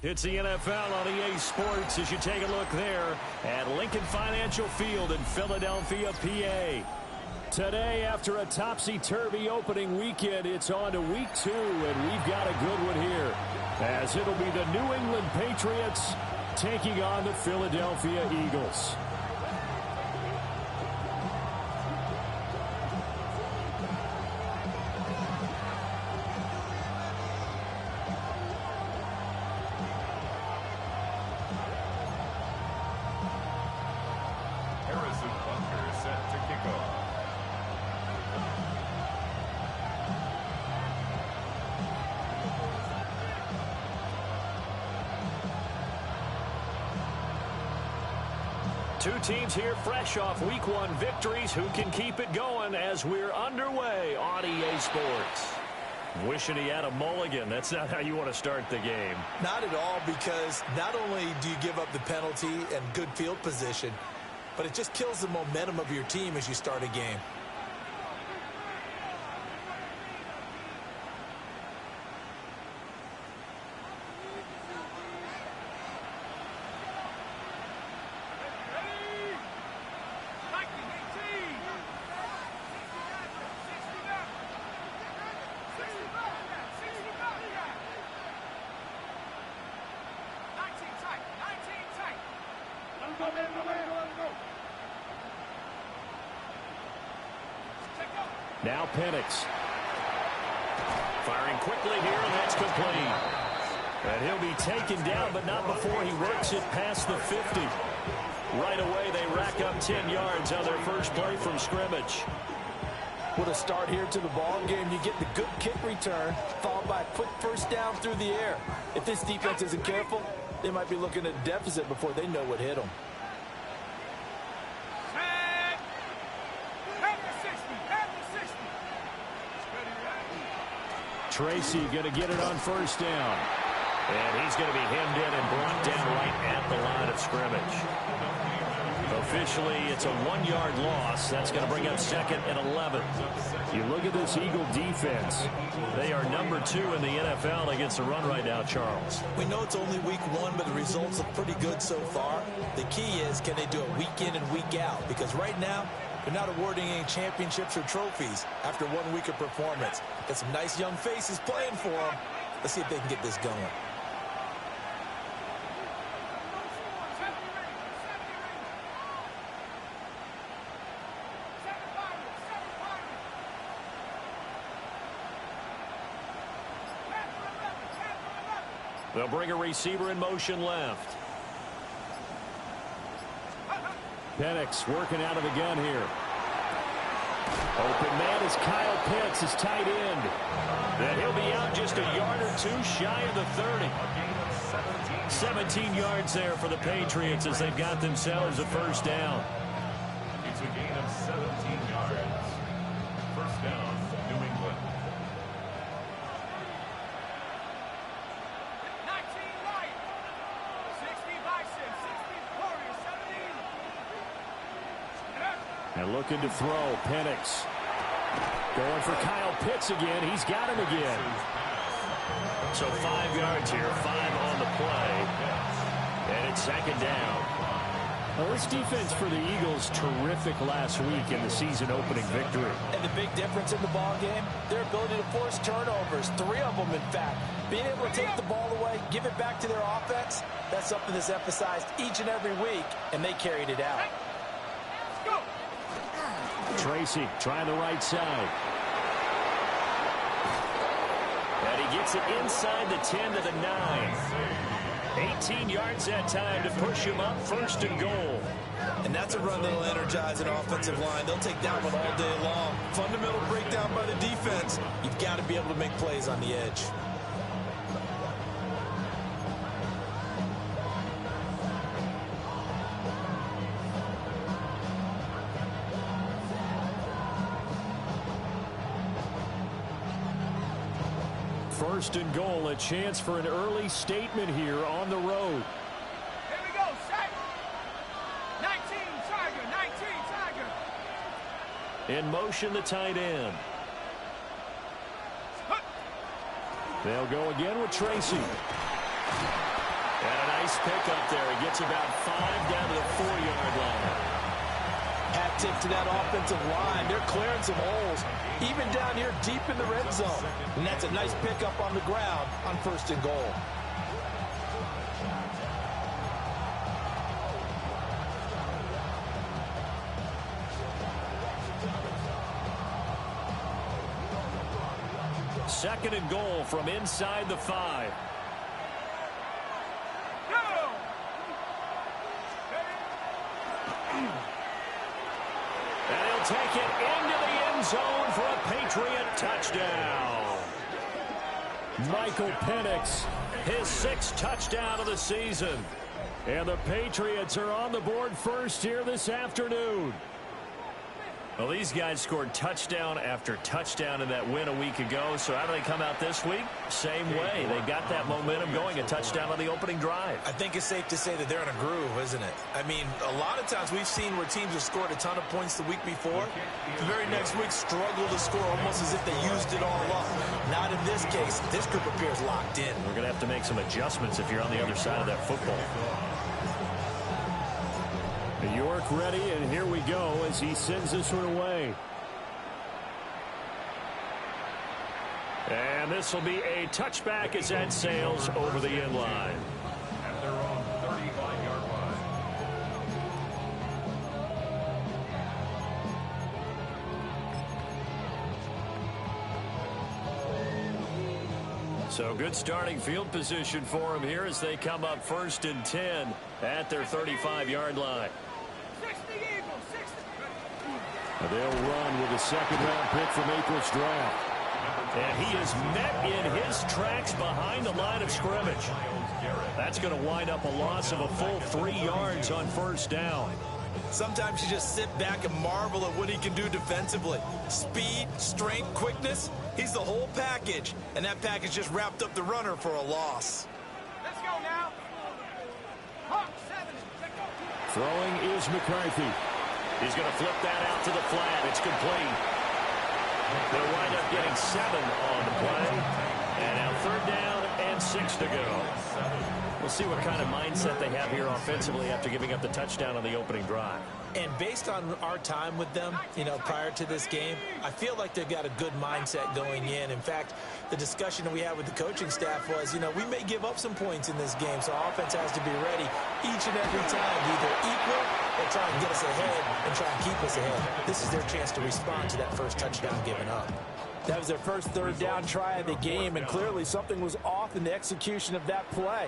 It's the NFL on EA Sports as you take a look there at Lincoln Financial Field in Philadelphia, PA. Today, after a topsy-turvy opening weekend, it's on to week 2, and we've got a good one here, as it'll be the New England Patriots taking on the Philadelphia Eagles. Two teams here fresh off Week 1 victories. Who can keep it going as we're underway on EA Sports? Wishing he had a mulligan. That's not how you want to start the game. Not at all, because not only do you give up the penalty and good field position, but it just kills the momentum of your team as you start a game. Now Penix. Firing quickly here, and that's complete. And he'll be taken down, but not before he works it past the 50. Right away, they rack up 10 yards on their first play from scrimmage. What a start here to the ball game. You get the good kick return, followed by a quick first down through the air. If this defense isn't careful, they might be looking at a deficit before they know what hit them. Tracy going to get it on first down. And he's going to be hemmed in and brought down right at the line of scrimmage. Officially, it's a 1-yard loss. That's going to bring up 2nd and 11. You look at this Eagle defense. They are number 2 in the NFL against the run right now, Charles. We know it's only week 1, but the results look pretty good so far. The key is, can they do it week in and week out? Because right now, they're not awarding any championships or trophies after 1 week of performance. Got some nice young faces playing for them. Let's see if they can get this going. They'll bring a receiver in motion left. Penix working out of the gun here. Open man is Kyle Pitts, his tight end. And he'll be out just a yard or 2 shy of the 30. 17 yards there for the Patriots as they've got themselves a first down. It's a gain of 17 yards. First down, New England. 19 right. 60 Bison, 60 Warriors, 17. And looking to throw, Penix. Going for Kyle Pitts again. He's got him again. So 5 yards here, 5 on the play. And it's 2nd down. Well, this defense for the Eagles, terrific last week in the season-opening victory. And the big difference in the ball game, their ability to force turnovers, 3 of them, in fact. Being able to take the ball away, give it back to their offense, that's something that's emphasized each and every week, and they carried it out. Tracy trying the right side. And he gets it inside the 10 to the 9. 18 yards that time to push him up 1st and goal. And that's a run that'll energize an offensive line. They'll take that one all day long. Fundamental breakdown by the defense. You've got to be able to make plays on the edge. First and goal, a chance for an early statement here on the road. Here we go, set. 19, Tiger, 19, Tiger. In motion, the tight end. They'll go again with Tracy. And a nice pickup there. He gets about 5 down to the 4-yard line. Hat tip to that offensive line. They're clearing some holes, even down here deep in the red zone. And that's a nice pickup on the ground on 1st and goal. Second and goal from inside the 5. And he'll take it into the end zone for a Patriot touchdown. Michael Penix, his 6th touchdown of the season. And the Patriots are on the board first here this afternoon. Well, these guys scored touchdown after touchdown in that win a week ago. So how do they come out this week? Same way. They got that momentum going, a touchdown on the opening drive. I think it's safe to say that they're in a groove, isn't it? I mean, a lot of times we've seen where teams have scored a ton of points the week before. The very next week struggle to score almost as if they used it all up. Not in this case. This group appears locked in. We're going to have to make some adjustments if you're on the other side of that football. York ready, and here we go as he sends this one away. And this will be a touchback as that sails over the end line. At their own 35-yard line. So good starting field position for them here as they come up 1st and 10 at their 35-yard line. They'll run with a 2nd-round pick from April's draft. And he is met in his tracks behind the line of scrimmage. That's going to wind up a loss of a full 3 yards on 1st down. Sometimes you just sit back and marvel at what he can do defensively. Speed, strength, quickness. He's the whole package. And that package just wrapped up the runner for a loss. Let's go now. Hawk 7. Throwing is McCarthy. He's going to flip that out to the flat. It's complete. They'll wind up getting 7 on the play. And now 3rd down and 6 to go. We'll see what kind of mindset they have here offensively after giving up the touchdown on the opening drive. And based on our time with them, prior to this game, I feel like they've got a good mindset going in. In fact, the discussion that we had with the coaching staff was, we may give up some points in this game, so offense has to be ready each and every time, either equal or try and get us ahead and try and keep us ahead. This is their chance to respond to that first touchdown given up. That was their first 3rd down try of the game, and clearly something was off in the execution of that play.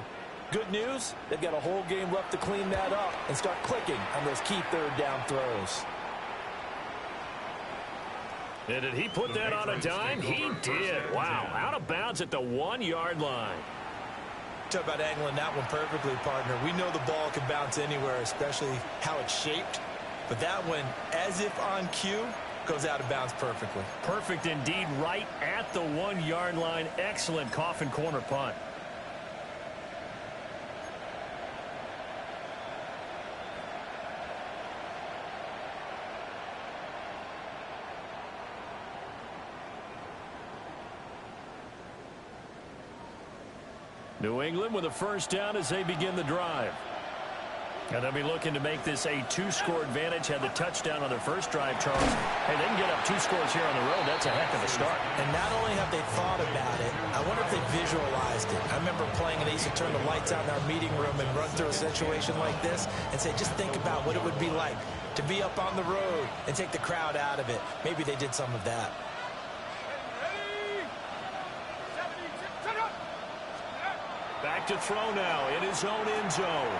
Good news, they've got a whole game left to clean that up and start clicking on those key 3rd down throws. And did he put that on a dime? He did. Wow, out of bounds at the 1-yard line. Talk about angling that one perfectly, partner. We know the ball can bounce anywhere, especially how it's shaped. But that one, as if on cue, goes out of bounds perfectly. Perfect indeed, right at the 1-yard line. Excellent coffin corner punt. New England with a 1st down as they begin the drive. And they'll be looking to make this a 2-score advantage. Had the touchdown on their first drive, Charles. Hey, they can get up 2 scores here on the road. That's a heck of a start. And not only have they thought about it, I wonder if they visualized it. I remember playing, and they used to turn the lights out in our meeting room and run through a situation like this and say, just think about what it would be like to be up on the road and take the crowd out of it. Maybe they did some of that. Back to throw now in his own end zone.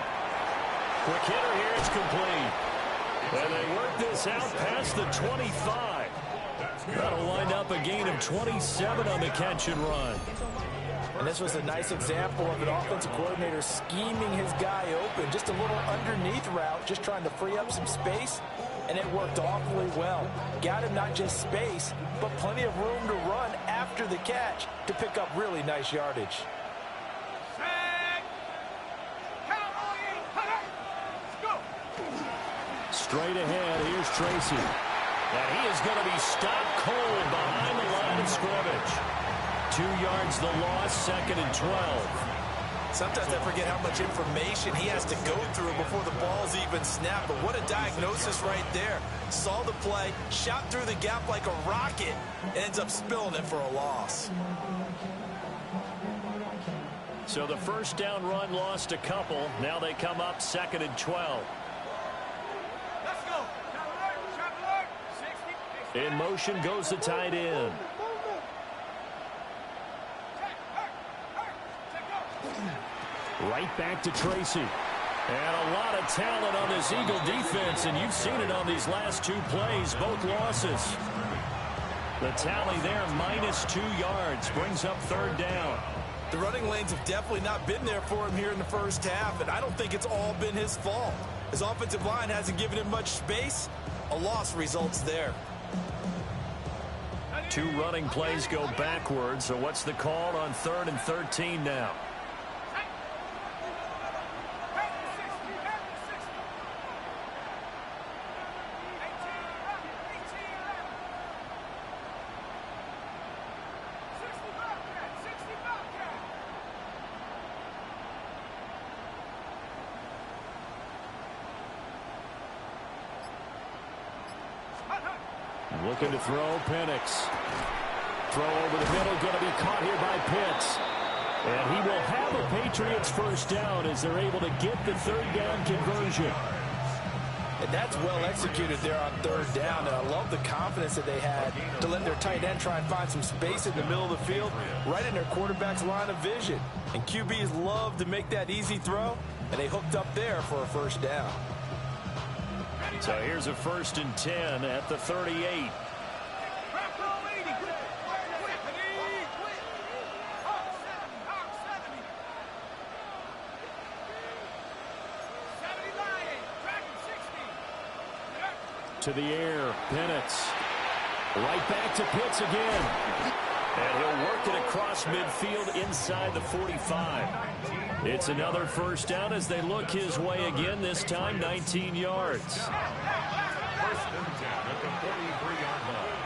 Quick hitter here, it's complete. And they work this out past the 25. That'll wind up a gain of 27 on the catch and run. And this was a nice example of an offensive coordinator scheming his guy open. Just a little underneath route, just trying to free up some space. And it worked awfully well. Got him not just space, but plenty of room to run after the catch to pick up really nice yardage. Straight ahead, here's Tracy. And he is going to be stopped cold behind the line of scrimmage. 2 yards the loss, 2nd and 12. Sometimes I forget how much information he has to go through before the ball's even snapped. But what a diagnosis right there. Saw the play, shot through the gap like a rocket, and ends up spilling it for a loss. So the first down run lost a couple. Now they come up 2nd and 12. Let's go. Traveler. 60. In motion goes the tight end. Right back to Tracy. And a lot of talent on this Eagle defense, and you've seen it on these last 2 plays, both losses. The tally there, -2 yards, brings up 3rd down. The running lanes have definitely not been there for him here in the first half, and I don't think it's all been his fault. His offensive line hasn't given him much space. A loss results there. 2 running plays go backwards, so what's the call on 3rd and 13 now? Looking to throw, Penix. Throw over the middle, going to be caught here by Pitts. And he will have a Patriots first down as they're able to get the 3rd down conversion. And that's well executed there on 3rd down. And I love the confidence that they had to let their tight end try and find some space in the middle of the field, right in their quarterback's line of vision. And QBs love to make that easy throw, and they hooked up there for a first down. So here's a 1st and 10 at the 38. To the air, Penix. Right back to Pitts again. And he'll work it across midfield inside the 45. It's another first down as they look his way again, this time 19 yards. 1st and 10 at the 43-yard line.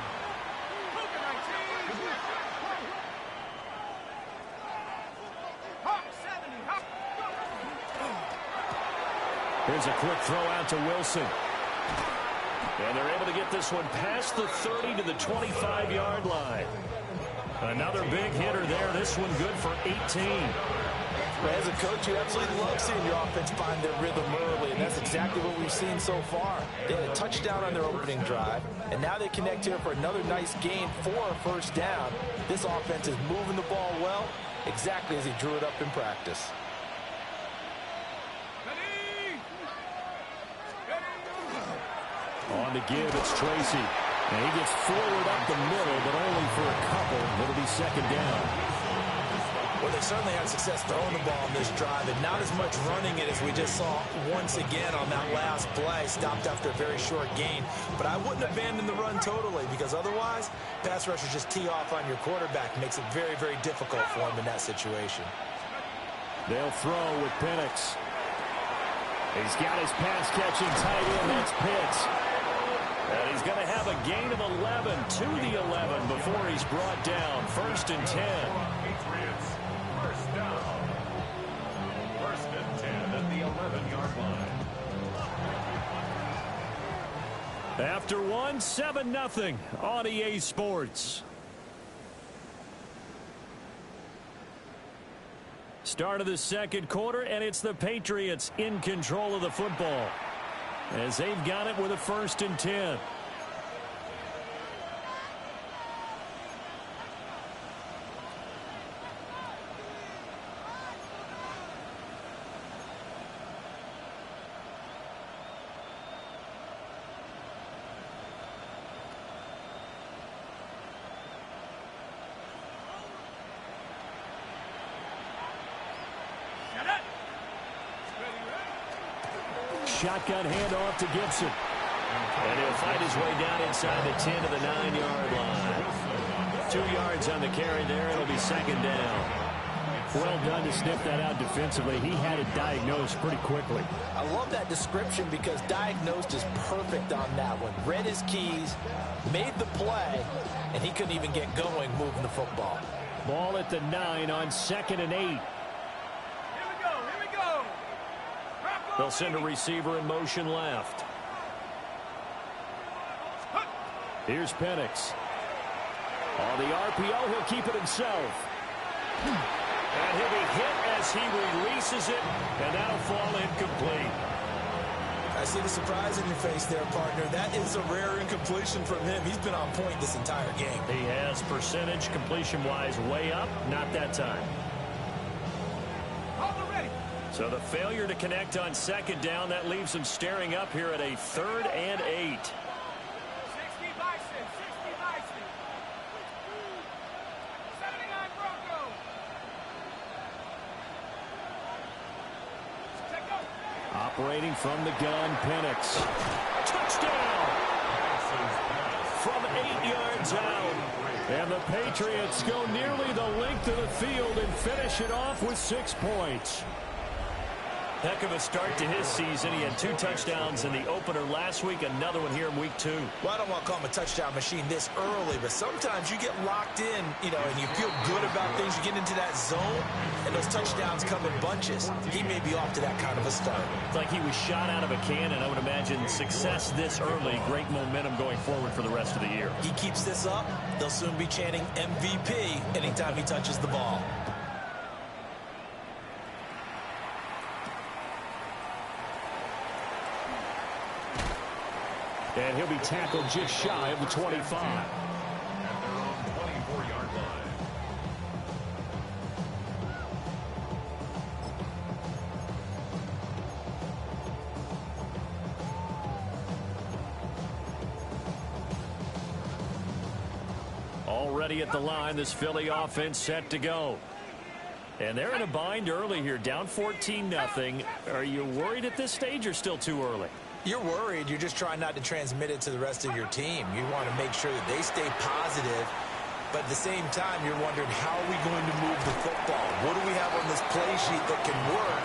Here's a quick throw out to Wilson. And they're able to get this one past the 30 to the 25-yard line. Another big hitter there. This one good for 18. As a coach, you absolutely love seeing your offense find their rhythm early, and that's exactly what we've seen so far. They had a touchdown on their opening drive, and now they connect here for another nice gain for a first down. This offense is moving the ball well, exactly as he drew it up in practice. On the give, it's Tracy. And he gets forward up the middle, but only for a couple. It'll be 2nd down. Well, they certainly had success throwing the ball on this drive, and not as much running it as we just saw once again on that last play. Stopped after a very short gain. But I wouldn't abandon the run totally, because otherwise, pass rushers just tee off on your quarterback. Makes it very, very difficult for him in that situation. They'll throw with Penix. He's got his pass-catching tight end. That's Pitts. And he's going to have a gain of 11 to the 11 before he's brought down. 1st and 10. Patriots, first down. 1st and 10 at the 11-yard line. After one, 7-0 on EA Sports. Start of the 2nd quarter, and it's the Patriots in control of the football as they've got it with a 1st and 10. Shotgun handoff to Gibson. And he'll fight his way down inside the 10 to the 9-yard line. 2 yards on the carry there. It'll be 2nd down. Well done to sniff that out defensively. He had it diagnosed pretty quickly. I love that description because diagnosed is perfect on that one. Read his keys, made the play, and he couldn't even get going moving the football. Ball at the 9 on 2nd and 8. They'll send a receiver in motion left. Here's Penix. On the RPO, he'll keep it himself. And he'll be hit as he releases it, and that'll fall incomplete. I see the surprise in your face there, partner. That is a rare incompletion from him. He's been on point this entire game. He has percentage completion-wise way up, not that time. So the failure to connect on second down, that leaves him staring up here at a 3rd and 8. 60 Bison, 60 Bison. 79 Broncos. Operating from the gun, Penix. Touchdown! From 8 yards out. And the Patriots go nearly the length of the field and finish it off with 6 points. Heck of a start to his season. He had 2 touchdowns in the opener last week, another one here in week 2. Well, I don't want to call him a touchdown machine this early, but sometimes you get locked in, and you feel good about things. You get into that zone, and those touchdowns come in bunches. He may be off to that kind of a start. It's like he was shot out of a cannon. I would imagine success this early, great momentum going forward for the rest of the year. He keeps this up, they'll soon be chanting MVP anytime he touches the ball. And he'll be tackled just shy of the 25. At their own 24-yard line. Already at the line, this Philly offense set to go. And they're in a bind early here, down 14-0. Are you worried at this stage or still too early? You're worried. You're just trying not to transmit it to the rest of your team. You want to make sure that they stay positive, but at the same time, you're wondering, how are we going to move the football? What do we have on this play sheet that can work?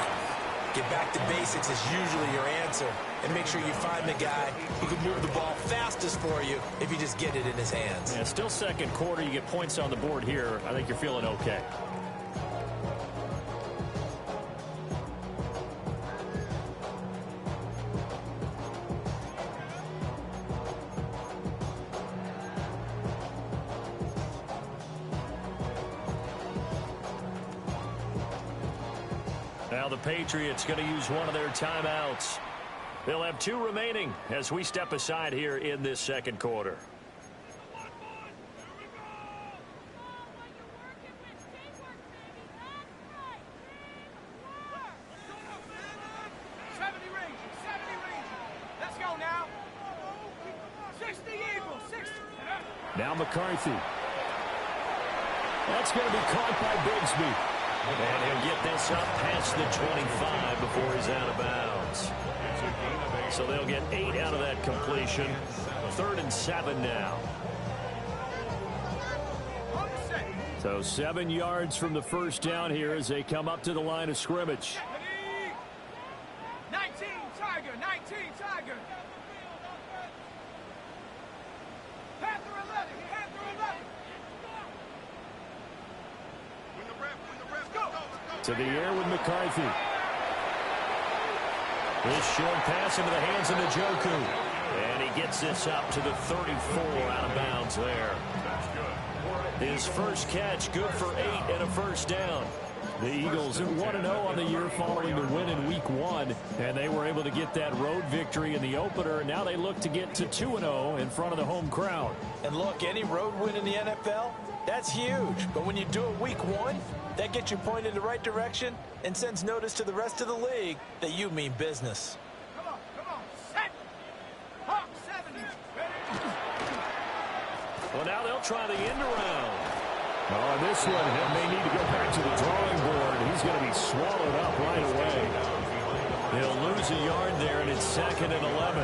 Get back to basics is usually your answer, and make sure you find the guy who can move the ball fastest for you if you just get it in his hands. Yeah, still second quarter. You get points on the board here. I think you're feeling okay. Now the Patriots going to use one of their timeouts. They'll have 2 remaining as we step aside here in this second quarter. Let's go now. 60 Eagles, 60. Now McCarthy. That's going to be caught by Bigsby. And he'll get this up past the 25 before he's out of bounds. So they'll get 8 out of that completion. 3rd and 7 now. So 7 yards from the first down here as they come up to the line of scrimmage. 19 Tiger, 19 Tiger. Panther 11, Panther 11. To the air with McCarthy. This short pass into the hands of Njoku. And he gets this up to the 34 out of bounds there. His first catch, good for 8 and a first down. The Eagles 1-0 on the year following the win in week 1. And they were able to get that road victory in the opener. And now they look to get to 2-0 in front of the home crowd. And look, any road win in the NFL, that's huge. But when you do it week 1, that gets you pointed in the right direction and sends notice to the rest of the league that you mean business. Come on, set. Hawk 70. Well, now they'll try the end around. Oh, this one, he may need to go back to the drawing board. He's going to be swallowed up right away. He'll lose a yard there, and it's 2nd and 11.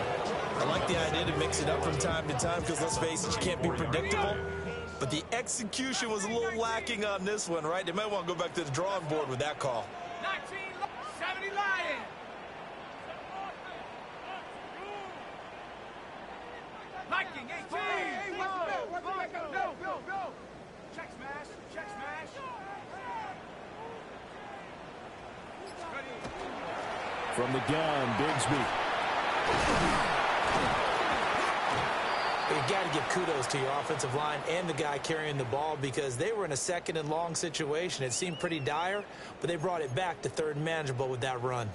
I like the idea to mix it up from time to time because, let's face it, you can't be predictable. But the execution was a little lacking on this one, right? They might want to go back to the drawing board with that call. 1970 Lions. Viking 18. Hey, go. Check smash, check smash. From the gun, Bigsby. You got to give kudos to your offensive line and the guy carrying the ball because they were in a second and long situation. It seemed pretty dire, but they brought it back to third and manageable with that run.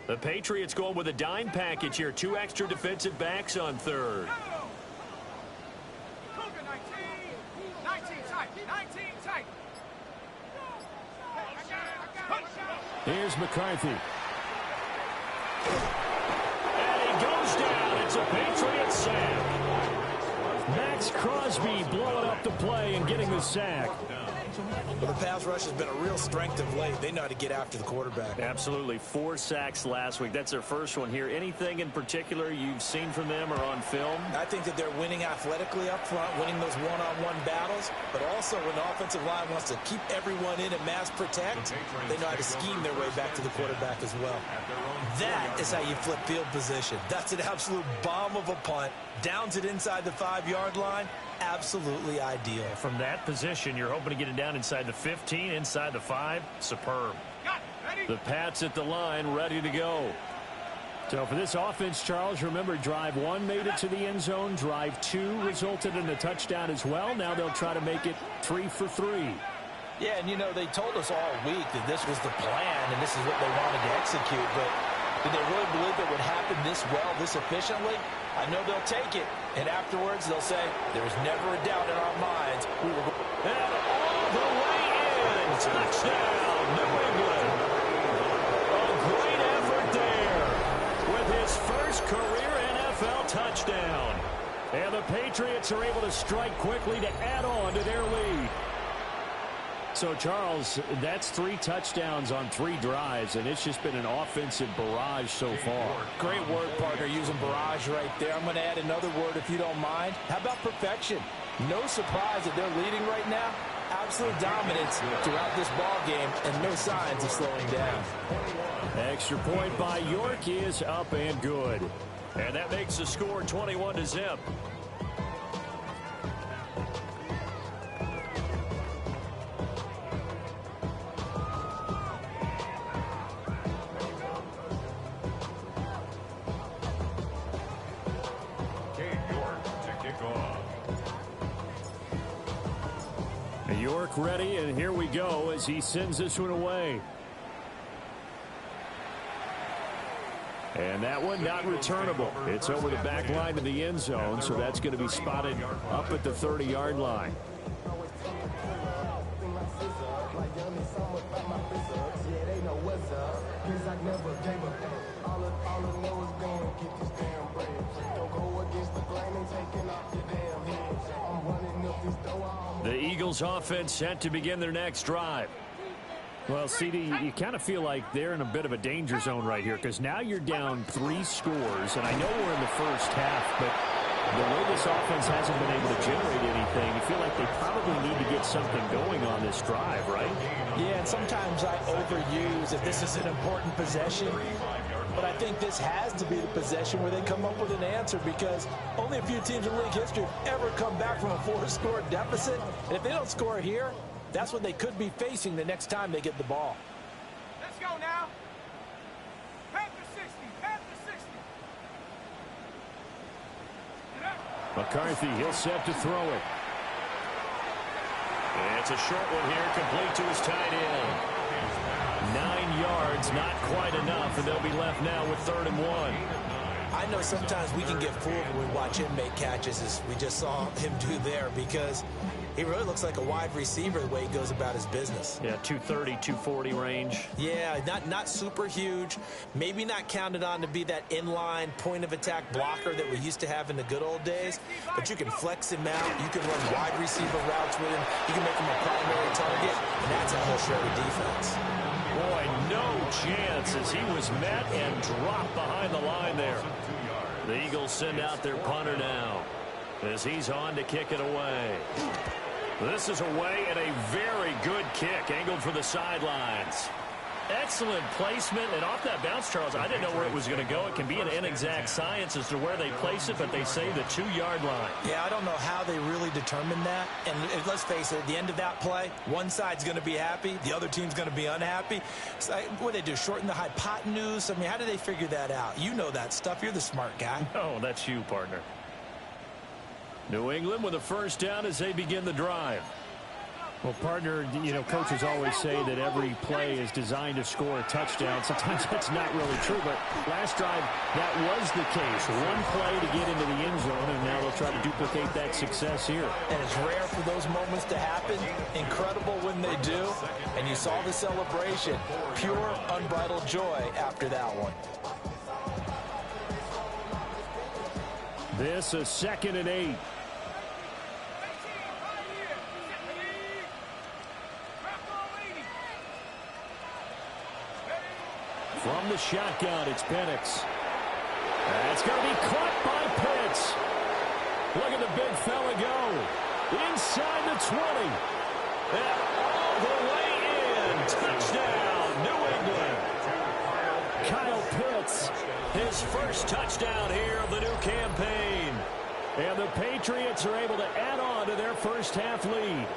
The Patriots going with a dime package here. 2 extra defensive backs on third. 19 tight. 19 tight. Here's McCarthy. And he goes down. It's a Patriots sack. Max Crosby blowing up the play and getting the sack. Well, the pass rush has been a real strength of late. They know how to get after the quarterback. Absolutely. 4 sacks last week. That's their first one here. Anything in particular you've seen from them or on film? I think that they're winning athletically up front, winning those one-on-one battles, but also when the offensive line wants to keep everyone in and mass protect, they know how to scheme their way back to the quarterback as well. That is how you flip field position. That's an absolute bomb of a punt. Downs it inside the 5-yard line. Absolutely ideal. From that position, you're hoping to get it down inside the 15, inside the 5. Superb. The Pats at the line, ready to go. So for this offense, Charles, remember, drive 1 made it to the end zone. Drive 2 resulted in a touchdown as well. Now they'll try to make it 3 for 3. Yeah, and you know, they told us all week that this was the plan and this is what they wanted to execute, but did they really believe it would happen this well, this efficiently? I know they'll take it, and afterwards they'll say, there was never a doubt in our minds. We were and all the way in. Touchdown, New England. A great effort there with his first career NFL touchdown. And the Patriots are able to strike quickly to add on to their lead. So, Charles, that's 3 touchdowns on 3 drives, and it's just been an offensive barrage so far. Great word, partner, using barrage right there. I'm going to add another word if you don't mind. How about perfection? No surprise that they're leading right now. Absolute dominance throughout this ball game and no signs of slowing down. Extra point by York is up and good. And that makes the score 21-0. York ready, and here we go as he sends this one away. And that one not returnable. It's over the back line of the end zone, so that's going to be spotted up at the 30-yard line. The Eagles offense set to begin their next drive. Well, CD, you kind of feel like they're in a bit of a danger zone right here because now you're down 3 scores, and I know we're in the first half, but the way this offense hasn't been able to generate anything, you feel like they probably need to get something going on this drive, right? Yeah, and sometimes I overuse if this is an important possession. But I think this has to be the possession where they come up with an answer because only a few teams in league history have ever come back from a 4-score deficit. And if they don't score here, that's what they could be facing the next time they get the ball. Let's go now. Panther 60. Panther 60. McCarthy, he'll set to throw it. And it's a short one here, complete to his tight end. 9 yards, not quite enough, and they'll be left now with 3rd and 1. I know sometimes we can get fooled when we watch him make catches, as we just saw him do there, because he really looks like a wide receiver the way he goes about his business. Yeah, 230, 240 range. Yeah, not super huge. Maybe not counted on to be that inline point-of-attack blocker that we used to have in the good old days, but you can flex him out. You can run wide receiver routes with him. You can make him a primary target, and that's how he'll show the defense. Boy, no chance as he was met and dropped behind the line there. The Eagles send out their punter now as he's on to kick it away. This is away and a very good kick angled for the sidelines. Excellent placement, and off that bounce, Charles, I didn't know where it was going to go. It can be an inexact science as to where they place it, but they say the 2-yard line. Yeah, I don't know how they really determined that. And let's face it, at the end of that play, one side's going to be happy, the other team's going to be unhappy. So what do they do, shorten the hypotenuse? I mean, how do they figure that out? You know that stuff. You're the smart guy. Oh, that's you, partner. New England with a first down as they begin the drive. Well, partner, you know, coaches always say that every play is designed to score a touchdown. Sometimes that's not really true, but last drive, that was the case. One play to get into the end zone, and now they'll try to duplicate that success here. And it's rare for those moments to happen. Incredible when they do. And you saw the celebration. Pure, unbridled joy after that one. This is 2nd and 8. From the shotgun, it's Penix. That's going to be caught by Pitts. Look at the big fella go. Inside the 20. And all the way in. Touchdown, New England. Kyle Pitts, his first touchdown here of the new campaign. And the Patriots are able to add on to their first half lead.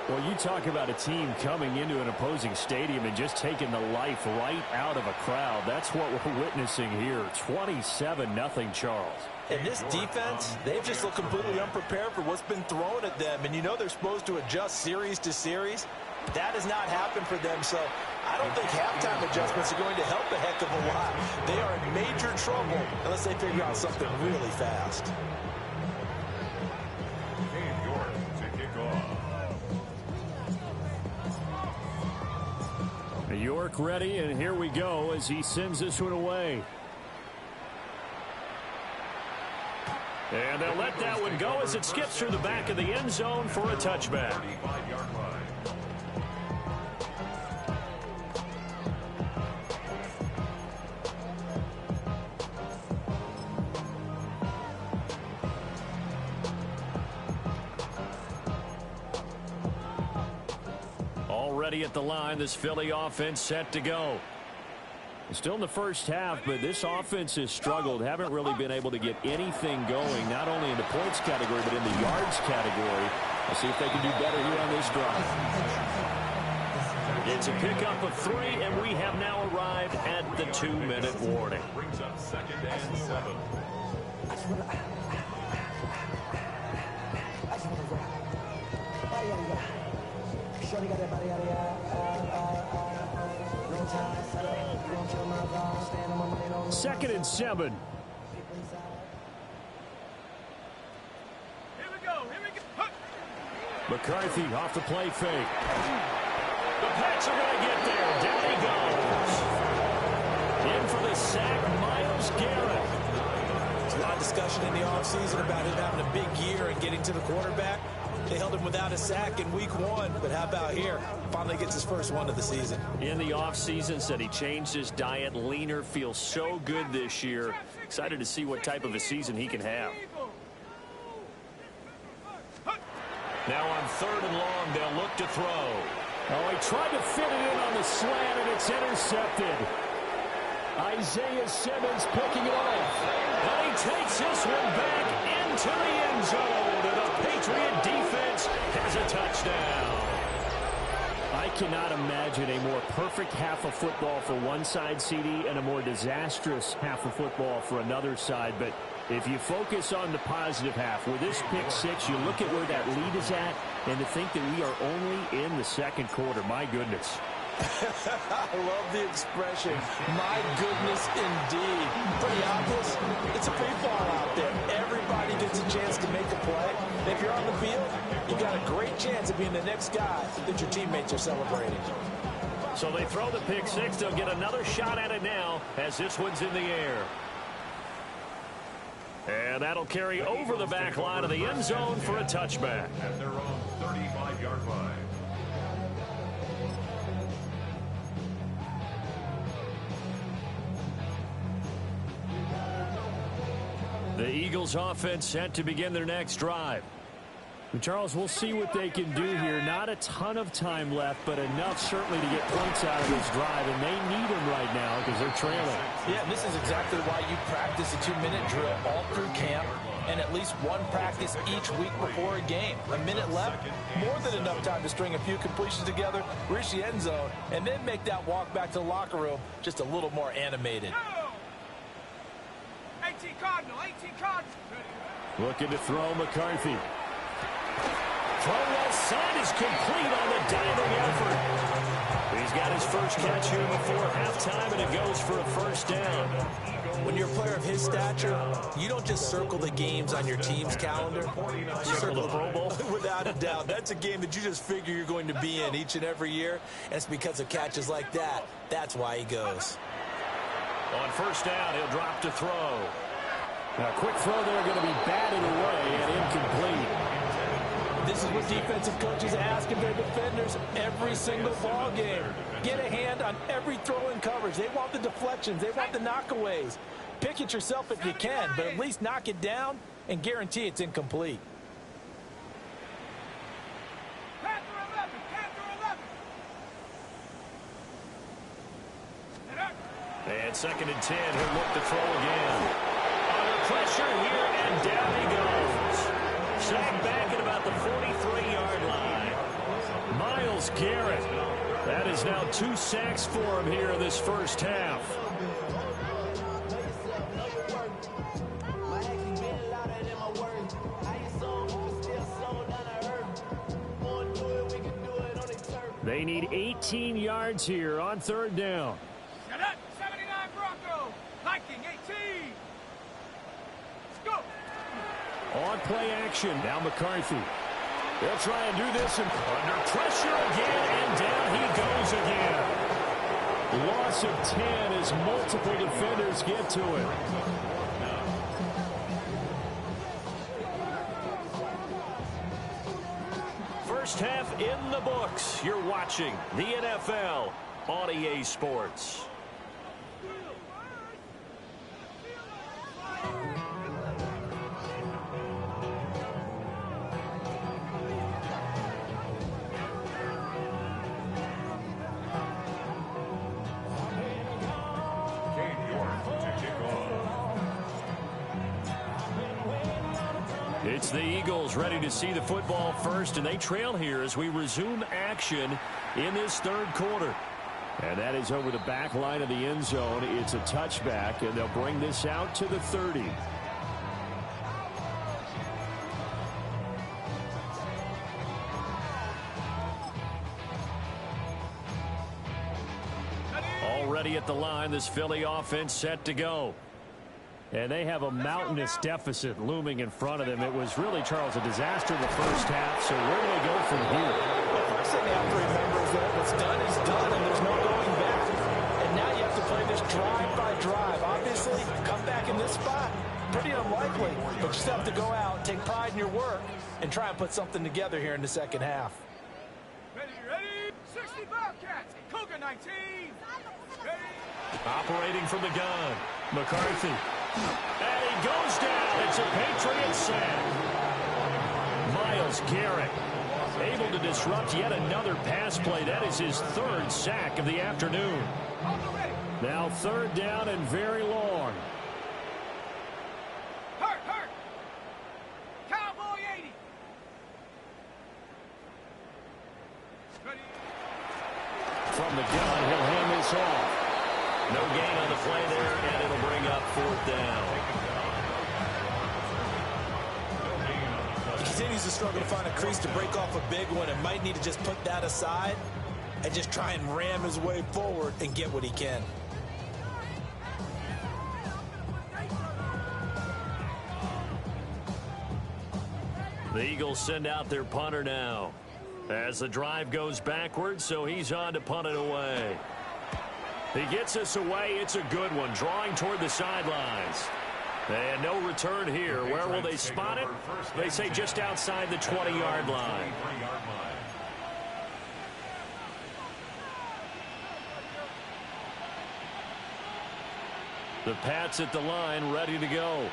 Well, you talk about a team coming into an opposing stadium and just taking the life right out of a crowd. That's what we're witnessing here. 27-0, Charles. And this defense, they've just looked completely unprepared for what's been thrown at them. And you know they're supposed to adjust series to series. That has not happened for them. So I don't think halftime adjustments are going to help a heck of a lot. They are in major trouble unless they figure out something really fast. York ready, and here we go as he sends this one away. And they'll let that one go as it skips through the back of the end zone for a touchback. Already at the line, this Philly offense set to go. Still in the first half, but this offense has struggled. Haven't really been able to get anything going, not only in the points category, but in the yards category. We'll see if they can do better here on this drive. It's a pickup of 3, and we have now arrived at the 2-minute warning. Brings up 2nd and 7. Second and 7. Here we go. McCarthy off the play fake. The Pats are going to get there. Down he goes. In for the sack, Myles Garrett. There's a lot of discussion in the offseason about him having a big year and getting to the quarterback. They held him without a sack in week 1, but how about here? Finally gets his first one of the season. In the offseason, said he changed his diet, leaner, feels so good this year. Excited to see what type of a season he can have. Now on 3rd and long, they'll look to throw. Oh, he tried to fit it in on the slant, and it's intercepted. Isaiah Simmons picking it off. And he takes this one back into the end zone. And the Patriot defense has a touchdown. I cannot imagine a more perfect half of football for one side, CD, and a more disastrous half of football for another side. But if you focus on the positive half, with this pick 6, you look at where that lead is at, and to think that we are only in the second quarter. My goodness. I love the expression, my goodness indeed. Pretty obvious, it's a free fall out there. Everybody gets a chance to make a play. And if you're on the field, you got a great chance of being the next guy that your teammates are celebrating. So they throw the pick 6. They'll get another shot at it now as this one's in the air. And that'll carry over the back line of the end zone for a touchback. At their own 35-yard line. The Eagles offense set to begin their next drive. Charles, we'll see what they can do here. Not a ton of time left, but enough certainly to get points out of this drive, and they need them right now because they're trailing. Yeah, and this is exactly why you practice a 2-minute drill all through camp and at least one practice each week before a game. A minute left, more than enough time to string a few completions together, reach the end zone, and then make that walk back to the locker room just a little more animated. 18 Cardinal, 18 Cardinal. Looking to throw McCarthy. Throw left side is complete on the diving effort. He's got his first catch here before halftime, and it goes for a first down. When you're a player of his stature, you don't just circle the games on your team's calendar. You circle the Pro Bowl. Without a doubt. That's a game that you just figure you're going to be in each and every year. And it's because of catches like that. That's why he goes. On first down, he'll drop to throw. A quick throw there going to be batted away and incomplete. This is what defensive coaches ask of their defenders every single ball game. Get a hand on every throw in coverage. They want the deflections. They want the knockaways. Pick it yourself if you can, but at least knock it down and guarantee it's incomplete. Panther 11, Panther 11. And 2nd and 10, he'll look to throw again. Under pressure here, and down he goes. Sacked back at about the 43-yard line. Myles Garrett. That is now 2 sacks for him here in this first half. They need 18 yards here on 3rd down. Set up, 79 Bronco. Viking 18. Let's go. On play action, now McCarthy. They'll try and do this, and under pressure again, and down he goes again. Loss of 10 as multiple defenders get to it. First half in the books. You're watching the NFL on EA Sports. It's the Eagles ready to see the football first, and they trail here as we resume action in this 3rd quarter. And that is over the back line of the end zone. It's a touchback, and they'll bring this out to the 30. Already at the line, this Philly offense set to go. And they have a mountainous deficit looming in front of them. It was really, Charles, a disaster in the first half. So where do they go from here? The first thing they have to remember is that what's done is done, and there's no going back. And now you have to play this drive by drive. Obviously, come back in this spot, pretty unlikely. But you still have to go out, take pride in your work, and try and put something together here in the second half. Ready, ready. 60 Bobcats. Cougar 19. Ready. Operating from the gun, McCarthy. And he goes down. It's a Patriots sack. Myles Garrett able to disrupt yet another pass play. That is his 3rd sack of the afternoon. Now 3rd down and very long. Hurt. Cowboy 80. Ready. From the gun, he'll hand this off. No gain on the play there, and it'll bring up 4th down. He continues to struggle to find a crease to break off a big one and might need to just put that aside and just try and ram his way forward and get what he can. The Eagles send out their punter now as the drive goes backwards, so he's on to punt it away. He gets us away. It's a good one, drawing toward the sidelines. And no return here. Where will they spot it? They say just outside the 20-yard line. The Pats at the line, ready to go.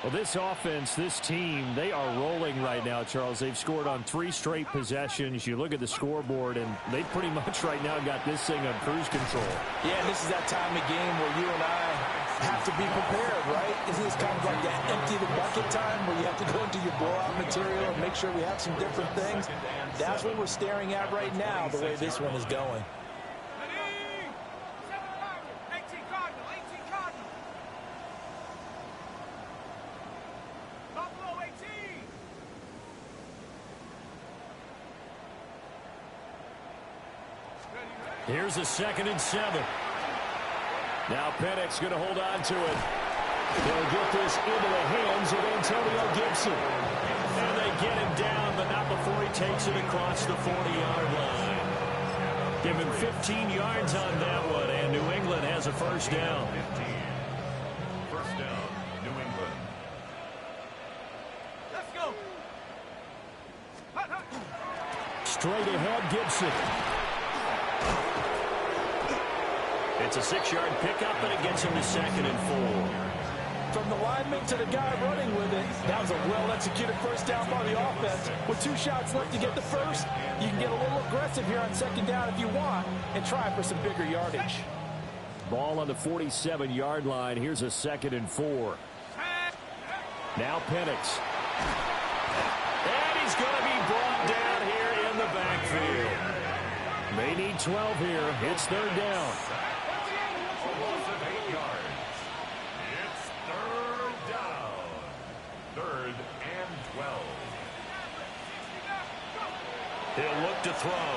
Well, this offense, this team, they are rolling right now, Charles. They've scored on 3 straight possessions. You look at the scoreboard, and they pretty much right now got this thing on cruise control. Yeah, and this is that time of game where you and I have to be prepared, right? Isn't this kind of like that empty the bucket time where you have to go into your blowout material and make sure we have some different things? That's what we're staring at right now, the way this one is going. Here's a 2nd and 7. Now Penix going to hold on to it. They'll get this into the hands of Antonio Gibson. And they get him down, but not before he takes it across the 40-yard line. Give him 15 yards on that one, and New England has a first down. 15. First down, New England. Let's go. Straight ahead, Gibson. It's a 6-yard pickup, and it gets him to 2nd and 4. From the lineman to the guy running with it, that was a well-executed first down by the offense. With 2 shots left to get the first, you can get a little aggressive here on 2nd down if you want and try for some bigger yardage. Ball on the 47-yard line. Here's a 2nd and 4. Now Penix. And he's going to be brought down here in the backfield. They need 12 here. It's 3rd down. Loss of 8 yards. It's 3rd down. 3rd and 12. He'll look to throw.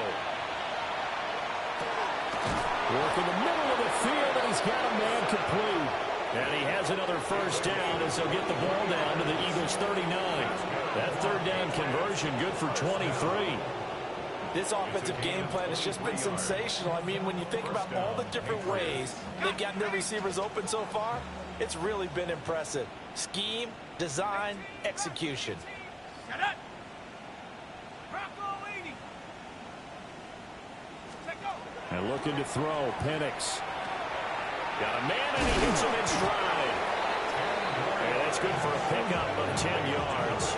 Work in the middle of the field, and he's got a man complete. And he has another first down as he'll get the ball down to the Eagles' 39. That 3rd down conversion good for 23. This offensive game plan has just been sensational. I mean, when you think about all the different ways they've gotten their receivers open so far, it's really been impressive. Scheme, design, execution. And looking to throw, Penix. Got a man, and he hits him in stride. And that's good for a pickup of 10 yards.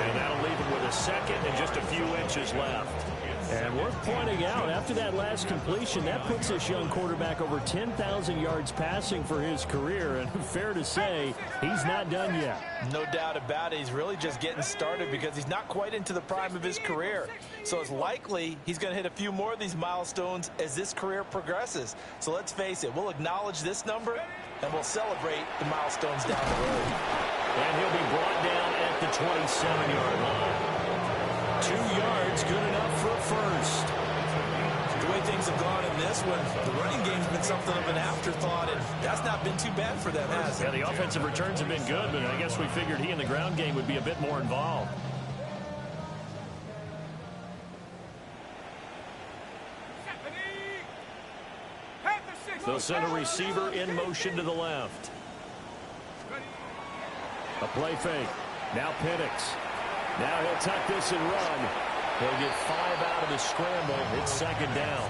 And that'll leave him with a 2nd and just a few inches left. And worth pointing out, after that last completion, that puts this young quarterback over 10,000 yards passing for his career. And fair to say, he's not done yet. No doubt about it. He's really just getting started because he's not quite into the prime of his career. So it's likely he's going to hit a few more of these milestones as this career progresses. So let's face it, we'll acknowledge this number and we'll celebrate the milestones down the road. And he'll be brought down at the 27-yard line. 2 yards, good enough for a first. The way things have gone in this one, the running game's been something of an afterthought, and that's not been too bad for them, has it? Yeah, the offensive returns have been good, but I guess we figured he in the ground game would be a bit more involved. They'll send a receiver in motion to the left. A play fake. Now Penix. Now he'll tuck this and run. He'll get 5 out of the scramble. It's 2nd down.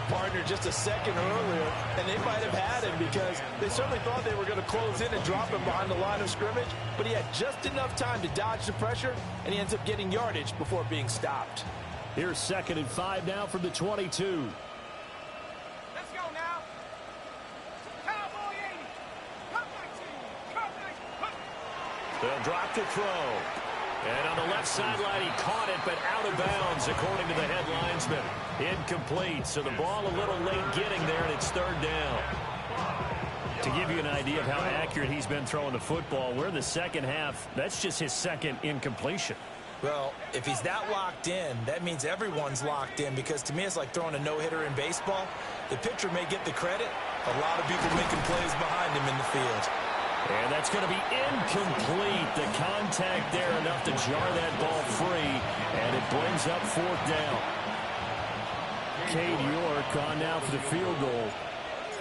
Partner just a second earlier, and they might have had him because they certainly thought they were going to close in and drop him behind the line of scrimmage, but he had just enough time to dodge the pressure, and he ends up getting yardage before being stopped. Here's 2nd and 5 now from the 22. Let's go now. Cowboy 80. Come 19. Come 19. They'll drop to throw. And on the left sideline, he caught it, but out of bounds, according to the head linesman. Incomplete, so the ball a little late getting there, and it's 3rd down. To give you an idea of how accurate he's been throwing the football, we're in the second half. That's just his 2nd incompletion. Well, if he's that locked in, that means everyone's locked in, because to me it's like throwing a no-hitter in baseball. The pitcher may get the credit. A lot of people making plays behind him in the field. And that's going to be incomplete. The contact there enough to jar that ball free, and it brings up 4th down. Cade York on now for the field goal.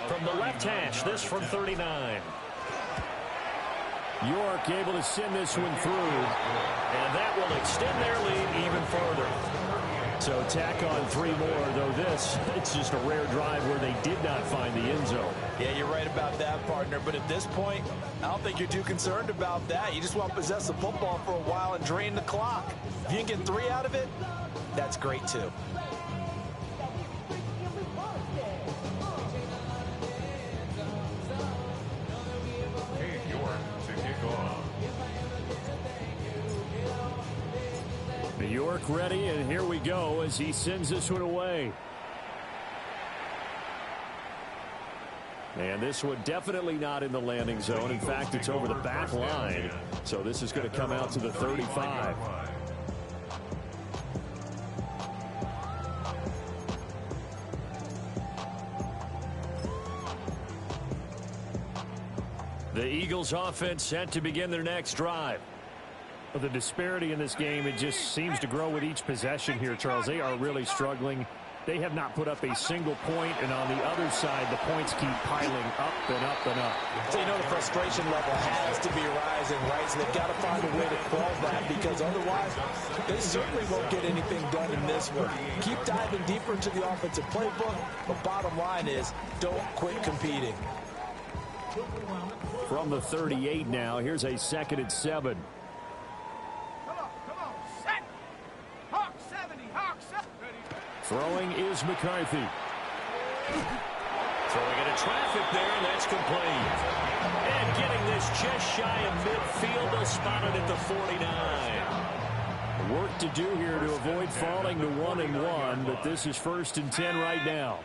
From the left hash, this from 39. York able to send this one through, and that will extend their lead even further. So tack on 3 more, though this, it's just a rare drive where they did not find the end zone. Yeah, you're right about that, partner. But at this point, I don't think you're too concerned about that. You just want to possess the football for a while and drain the clock. If you can get 3 out of it, that's great, too. New York ready, and here we go as he sends this one away. And this one definitely not in the landing zone. In fact, it's over the back line. So this is going to come out to the 35. The Eagles offense set to begin their next drive. The disparity in this game, it just seems to grow with each possession here, Charles. They are really struggling. They have not put up a single point, and on the other side, the points keep piling up and up and up. So you know the frustration level has to be rising, right? So they've got to find a way to quell that, because otherwise they certainly won't get anything done in this one. Keep diving deeper into the offensive playbook, but bottom line is don't quit competing. From the 38 now, here's a 2nd and 7. Throwing is McCarthy. Throwing into traffic there, and that's complete. And getting this just shy of midfield, they'll spot it at the 49. Work to do here to avoid falling to 1-1, but this is 1st and 10 right now.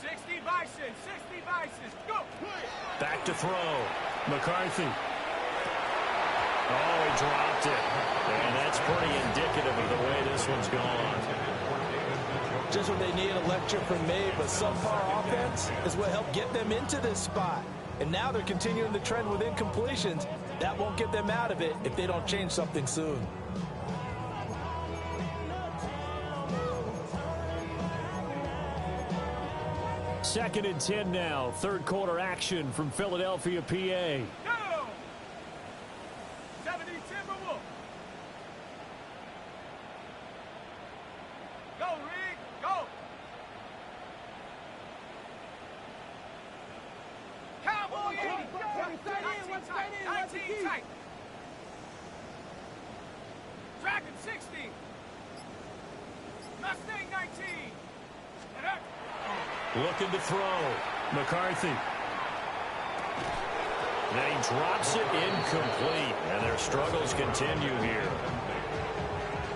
60 Vices, 60 Vices, go! Back to throw. McCarthy. Oh, he dropped it. And that's pretty indicative of the way this one's gone. Just when they need a lecture from me, but subpar offense is what helped get them into this spot. And now they're continuing the trend with incompletions. That won't get them out of it if they don't change something soon. Second and 10 now. 3rd quarter action from Philadelphia, PA. Go! 70 Timberwolves. Go, Rick, go! Cowboy 80. 19 tight. Dragon 60. Mustang 19. Looking to throw. McCarthy. Then he drops it incomplete. And their struggles continue here.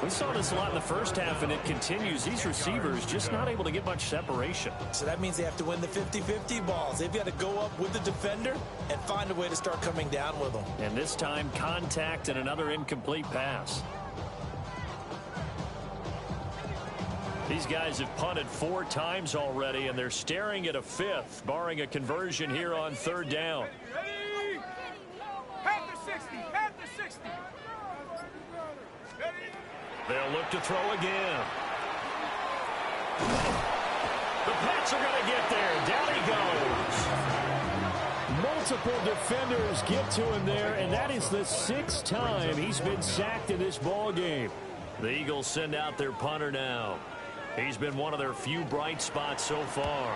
We saw this a lot in the first half, and it continues. These receivers just not able to get much separation. So that means they have to win the 50-50 balls. They've got to go up with the defender and find a way to start coming down with them. And this time, contact and another incomplete pass. These guys have punted 4 times already, and they're staring at a 5th, barring a conversion here on 3rd down. Ready? Panther 60, Panther 60. Ready? They'll look to throw again. The Pats are going to get there. Down he goes. Multiple defenders get to him there, and that is the 6th time he's been sacked in this ball game. The Eagles send out their punter now. He's been one of their few bright spots so far.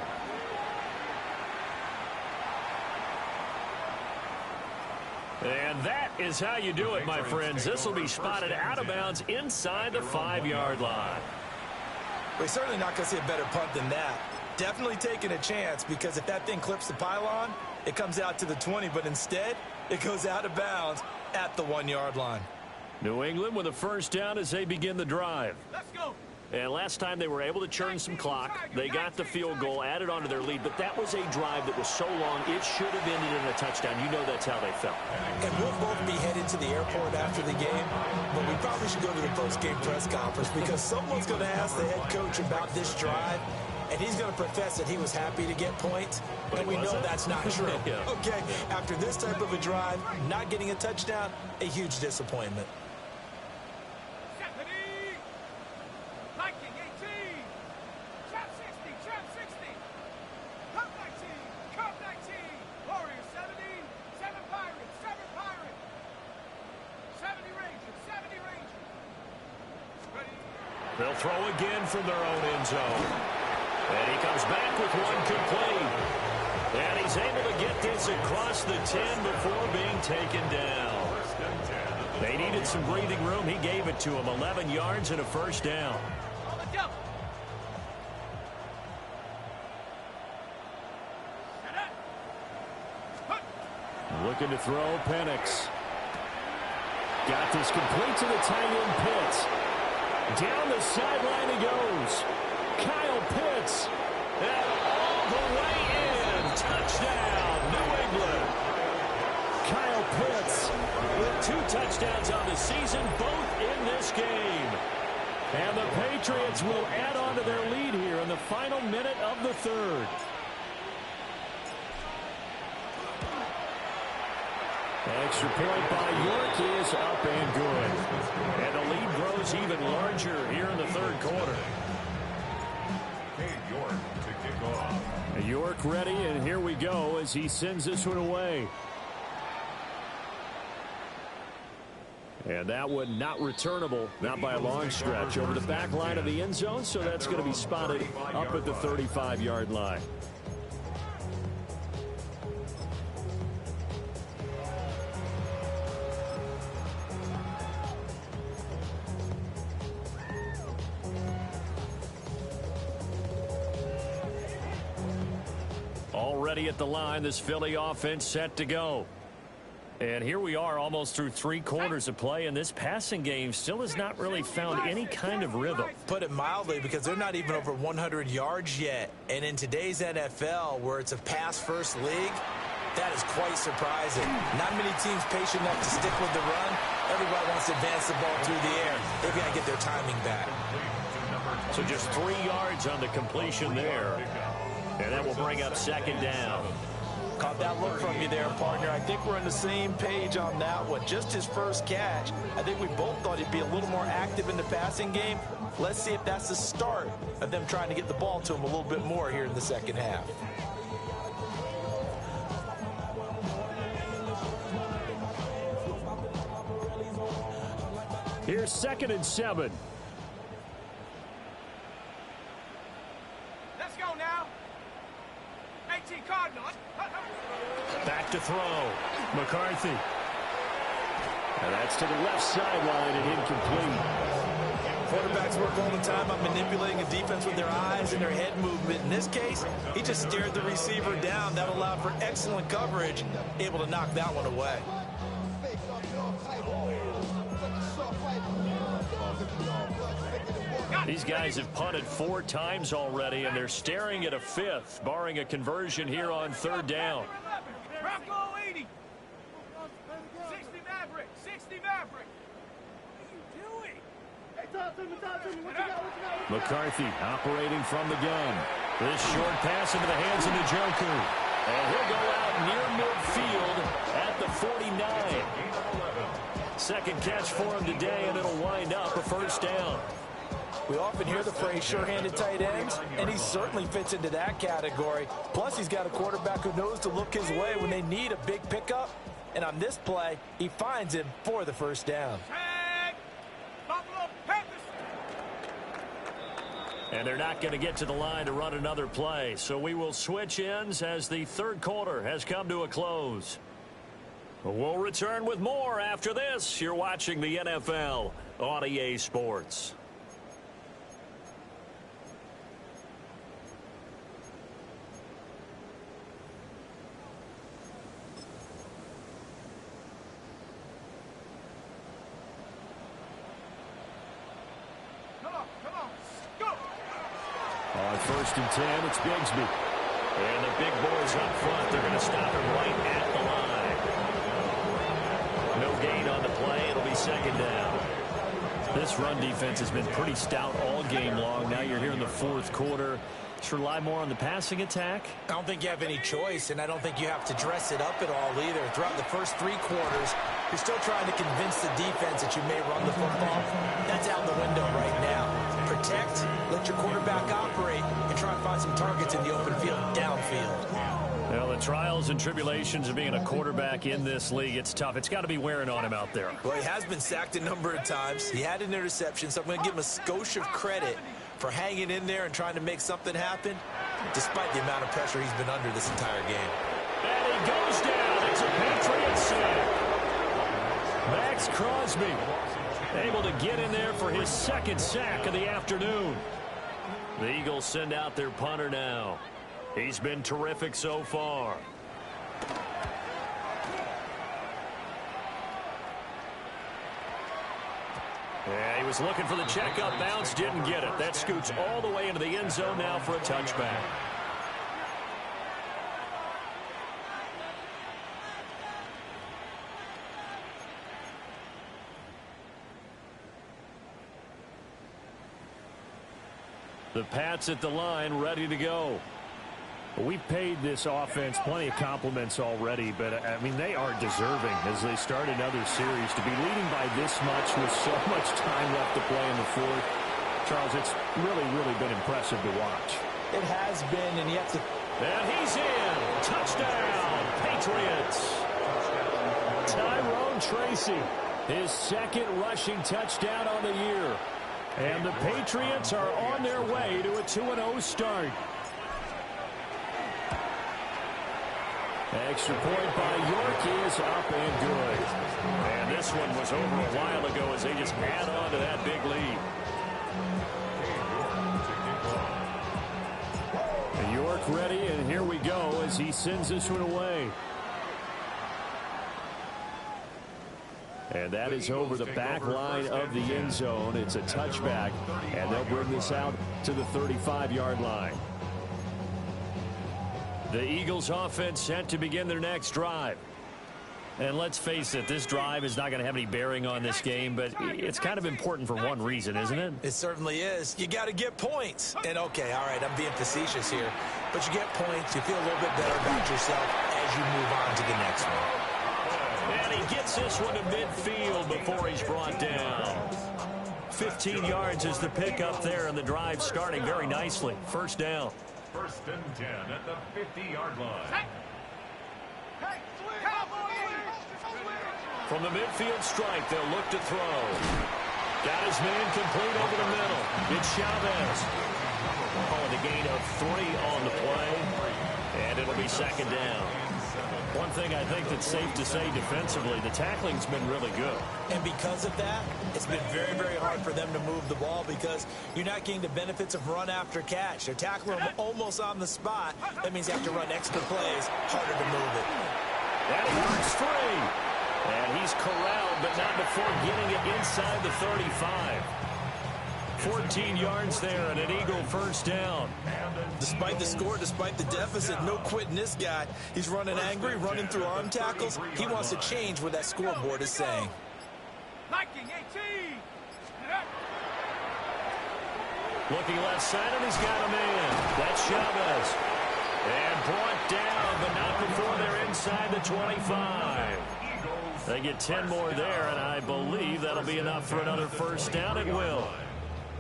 And that is how you do it, my friends. This will be spotted out of bounds inside the 5-yard line. We're certainly not going to see a better punt than that. Definitely taking a chance, because if that thing clips the pylon, it comes out to the 20, but instead it goes out of bounds at the 1-yard line. New England with a 1st down as they begin the drive. Let's go. And last time they were able to churn some clock. They got the field goal, added on to their lead, but that was a drive that was so long it should have ended in a touchdown. You know that's how they felt. And we'll both be headed to the airport after the game, but we probably should go to the post-game press conference, because someone's going to ask the head coach about this drive, and he's going to profess that he was happy to get points, and we know that's not true. Yeah. Okay, after this type of a drive, not getting a touchdown, a huge disappointment. They'll throw again from their own end zone. And he comes back with one complete. And he's able to get this across the 10 before being taken down. They needed some breathing room. He gave it to him. 11 yards and a first down. Looking to throw, Penix. Got this complete to the tight end, Pitts. Down the sideline he goes. Kyle Pitts. And all the way in. Touchdown, New England. Kyle Pitts with 2 touchdowns on the season, both in this game. And the Patriots will add on to their lead here in the final minute of the third. Extra point by York is up and good. And the lead grows even larger here in the third quarter. York to kick off. York ready, and here we go as he sends this one away. And that one not returnable, not by a long stretch, over the back line of the end zone, so that's going to be spotted up at the 35-yard line. Already at the line, this Philly offense set to go. And here we are almost through 3 quarters of play, and this passing game still has not really found any kind of rhythm. Put it mildly, because they're not even over 100 yards yet. And in today's NFL, where it's a pass-first league, that is quite surprising. Not many teams patient enough to stick with the run. Everybody wants to advance the ball through the air. They've got to get their timing back. So just 3 yards on the completion there. And that will bring up second down. Caught that look from you there, partner. I think we're on the same page on that one. Just his first catch. I think we both thought he'd be a little more active in the passing game. Let's see if that's the start of them trying to get the ball to him a little bit more here in the second half. Here's 2nd and 7. Let's go now. 18 Cardinals. Back to throw. McCarthy. And that's to the left sideline and incomplete. Quarterbacks work all the time on manipulating a defense with their eyes and their head movement. In this case, he just stared the receiver down. That allowed for excellent coverage, able to knock that one away. These guys have punted 4 times already, and they're staring at a 5th, barring a conversion here on 3rd down. Bronco 80. 60 Maverick. 60 Maverick. What are you doing? Hey, talk to me. What you got? McCarthy operating from the gun. This short pass into the hands of Njoku. And he'll go out near midfield at the 49. Second catch for him today, and it'll wind up a first down. We often hear the phrase sure-handed tight ends, and he certainly fits into that category. Plus, he's got a quarterback who knows to look his way when they need a big pickup. And on this play, he finds him for the first down. Buffalo Panthers. And they're not going to get to the line to run another play. So we will switch ends as the third quarter has come to a close. We'll return with more after this. You're watching the NFL on EA Sports. On 1st and 10, it's Bigsby. And the big boys up front, they're going to stop him right at the line. No gain on the play. It'll be second down. This run defense has been pretty stout all game long. Now you're here in the 4th quarter. Should rely more on the passing attack? I don't think you have any choice, and I don't think you have to dress it up at all either. Throughout the first 3 quarters, you're still trying to convince the defense that you may run the football. That's out the window right now. Protect, let your quarterback operate, and try and find some targets in the open field, downfield. Well, the trials and tribulations of being a quarterback in this league. It's tough. It's got to be wearing on him out there. Well, he has been sacked a number of times. He had an interception, so I'm going to give him a skosh of credit for hanging in there and trying to make something happen, despite the amount of pressure he's been under this entire game. And he goes down. It's a Patriots sack. Max Crosby able to get in there for his second sack of the afternoon. The Eagles send out their punter now. He's been terrific so far. Yeah, he was looking for the checkup bounce, didn't get it. That scoots all the way into the end zone now for a touchback. The Pats at the line, ready to go. We've paid this offense plenty of compliments already, but, I mean, they are deserving as they start another series to be leading by this much with so much time left to play in the fourth. Charles, it's really been impressive to watch. It has been, and yet to... And he's in. Touchdown, Patriots. Tyrone Tracy, his second rushing touchdown on the year. And the Patriots are on their way to a 2-0 start. Extra point by York is up and good. And this one was over a while ago as they just add on to that big lead. York ready, and here we go as he sends this one away. And that is over the back line of the end zone. It's a touchback, and they'll bring this out to the 35-yard line. The Eagles offense set to begin their next drive. And let's face it, this drive is not going to have any bearing on this game, but it's kind of important for one reason, isn't it? It certainly is. You got to get points. And, okay, all right, I'm being facetious here. But you get points, you feel a little bit better about yourself as you move on to the next one. And he gets this one to midfield before he's brought down. 15 yards is the pickup there, and the drive starting very nicely. First down. First and 10 at the 50-yard line. From the midfield strike, they'll look to throw. Got his man complete over the middle. It's Chavez. Calling a gain of 3 on the play, and it'll be second down. One thing I think that's safe to say defensively, the tackling's been really good. And because of that, it's been very hard for them to move the ball because you're not getting the benefits of run after catch. They're tackling them almost on the spot. That means they have to run extra plays, harder to move it. And he works free. And he's corralled, but not before getting it inside the 35. 14 yards there and an Eagle first down. Despite the score, despite the deficit, no quitting this guy. He's running angry, running through arm tackles. He wants to change what that scoreboard is saying. Liking 18. Looking left side, and he's got a man. That's Chavez. And brought down, but not before they're inside the 25. They get 10 more there, and I believe that'll be enough for another first down. It will.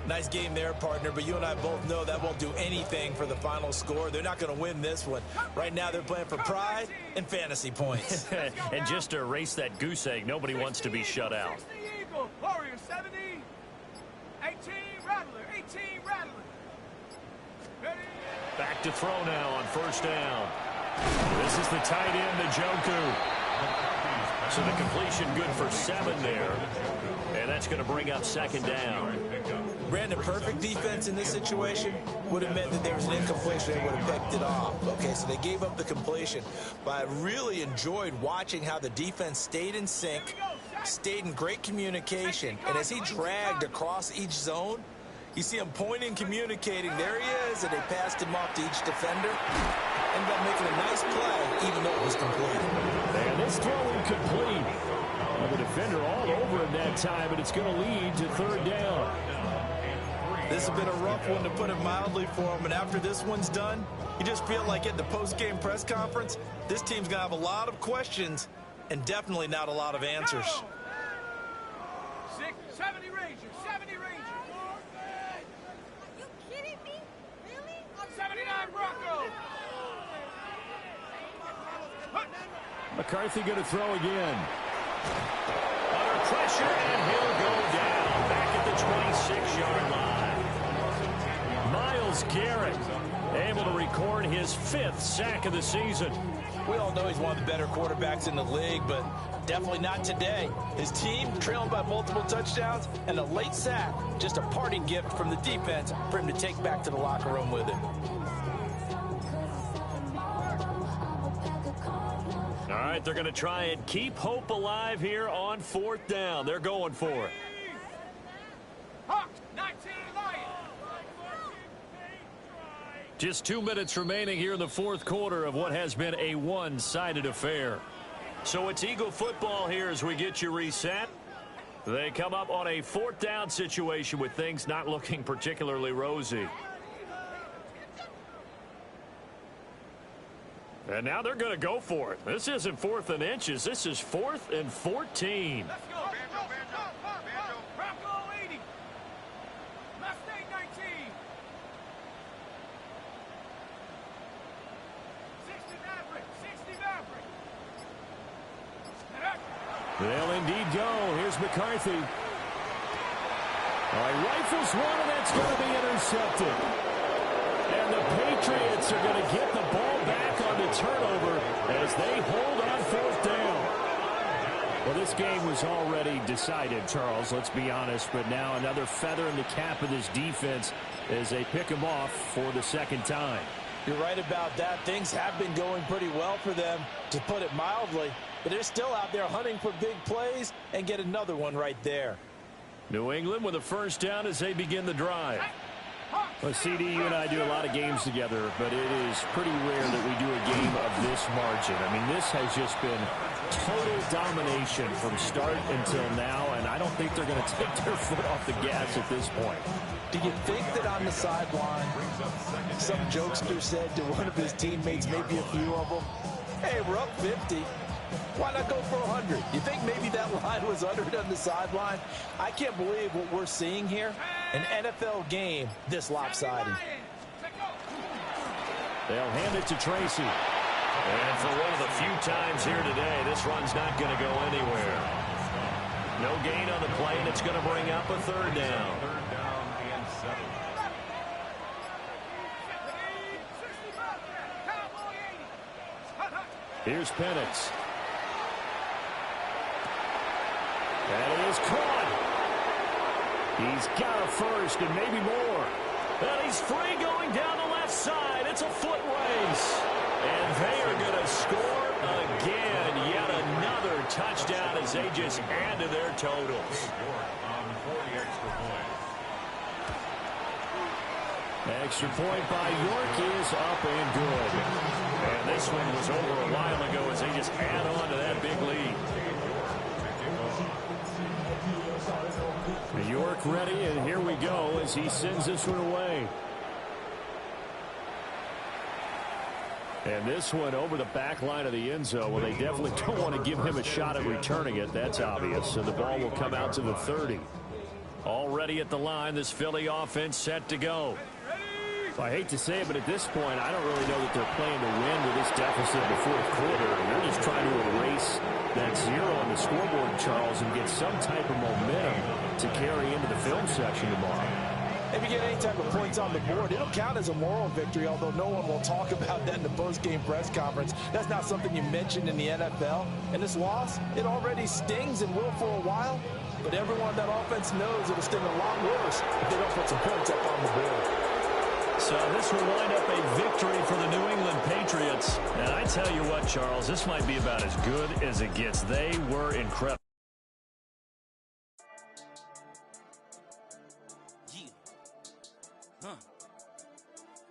Nice game there, partner, but you and I both know that won't do anything for the final score. They're not going to win this one. Right now, they're playing for pride and fantasy points. And just to erase that goose egg, nobody wants to be shut out. 60 Eagle, Warrior 70, 18 Rattler, 18 Rattler. Ready? Back to throw now on first down. This is the tight end, Njoku. So the completion good for 7 there. And that's going to bring up second down. Brandon, perfect defense in this situation would have meant that there was an incompletion. They would have picked it off. Okay, so they gave up the completion. But I really enjoyed watching how the defense stayed in sync, stayed in great communication. And as he dragged across each zone, you see him pointing, communicating. There he is, and they passed him off to each defender. Ended up making a nice play, even though it was complete. And this throw incomplete. Well, the defender all over him that time, but it's going to lead to third down. This has been a rough one, to put it mildly, for him. And after this one's done, you just feel like at the post-game press conference, this team's going to have a lot of questions and definitely not a lot of answers. 70 Rangers, 70 Rangers. Are you kidding me? Really? 79 Broncos. McCarthy going to throw again. Under pressure, and he'll go down back at the 26-yard line. Myles Garrett able to record his 5th sack of the season. We all know he's one of the better quarterbacks in the league, but definitely not today. His team trailing by multiple touchdowns and a late sack, just a parting gift from the defense for him to take back to the locker room with him. All right, they're going to try and keep hope alive here on 4th down. They're going for it. Just 2 minutes remaining here in the 4th quarter of what has been a one-sided affair. So it's Eagle football here as we get you reset. They come up on a 4th down situation with things not looking particularly rosy. And now they're going to go for it. This isn't 4th and inches. This is 4th and 14. Let's go. Bronco 80. Mustang 19. 60 Maverick. 60 Maverick. They'll indeed go. Here's McCarthy. All right, rifles one, and that's going to be intercepted. And the Patriots are going to get the ball back on the turnover as they hold on 4th down. Well, this game was already decided, Charles, let's be honest. But now another feather in the cap of this defense as they pick him off for the 2nd time. You're right about that. Things have been going pretty well for them, to put it mildly. But they're still out there hunting for big plays and get another one right there. New England with a 1st down as they begin the drive. Well, CD, you and I do a lot of games together, but it is pretty rare that we do a game of this margin. I mean, this has just been total domination from start until now, and I don't think they're going to take their foot off the gas at this point. Do you think that on the sideline, some jokester said to one of his teammates, maybe a few of them, hey, we're up 50. Why not go for 100? You think maybe that line was uttered on the sideline? I can't believe what we're seeing here. An NFL game this lopsided. They'll hand it to Tracy. And for one of the few times here today, this run's not going to go anywhere. No gain on the play, and it's going to bring up a 3rd down. 3rd down and 7. Here's Penix. And he is caught. He's got a 1st and maybe more. And he's free going down the left side. It's a foot race. And they are going to score again. Yet another touchdown as they just add to their totals. Extra point by York is up and good. And this one was over a while ago as they just add on to that big lead. York ready, and here we go as he sends this one away. And this one over the back line of the end zone. Well, they definitely don't want to give him a shot at returning it. That's obvious. So the ball will come out to the 30. Already at the line, this Philly offense set to go. Well, I hate to say it, but at this point, I don't really know that they're playing to win with this deficit in the 4th quarter. They're just trying to erase that 0 on the scoreboard, Charles, and get some type of momentum to carry into the film section tomorrow. If you get any type of points on the board, it'll count as a moral victory, although no one will talk about that in the post-game press conference. That's not something you mentioned in the NFL. And this loss, it already stings and will for a while, but everyone on that offense knows it'll sting a lot worse if they don't put some points up on the board. So this will wind up a victory for the New England Patriots. And I tell you what, Charles, this might be about as good as it gets. They were incredible.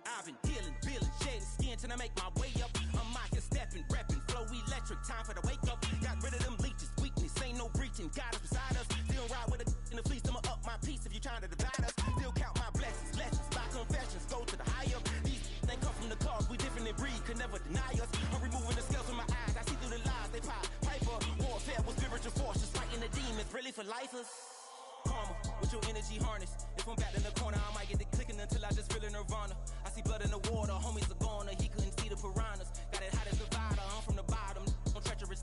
I've been dealing, shedding skin till I make my way up. I'm out here stepping, repping, flow electric, time for the wake up. Got rid of them leeches, weakness, ain't no breaching. God is beside us, still ride with a in the fleece. I'ma up my piece if you trying to divide us. Still count my blessings, lessons, by confessions, go to the higher. These they come from the cause, we different in breed, could never deny us. I'm removing the scales from my eyes, I see through the lies they pop. Piper, warfare with spiritual force, just fighting the demons, really for lifers. Karma, with your energy harness. If I'm back in the corner, I might get it clicking until I just feel a nirvana. I see blood in the water, homies are gone, he couldn't see the piranhas. Got it hot as Nevada, I'm from the bottom, on treacherous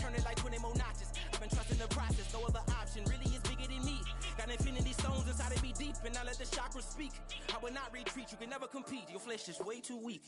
turn it like 20 more notches. I've been trusting the process, no other option really is bigger than me. Got infinity stones inside of me deep, and I let the chakras speak. I will not retreat, you can never compete, your flesh is way too weak.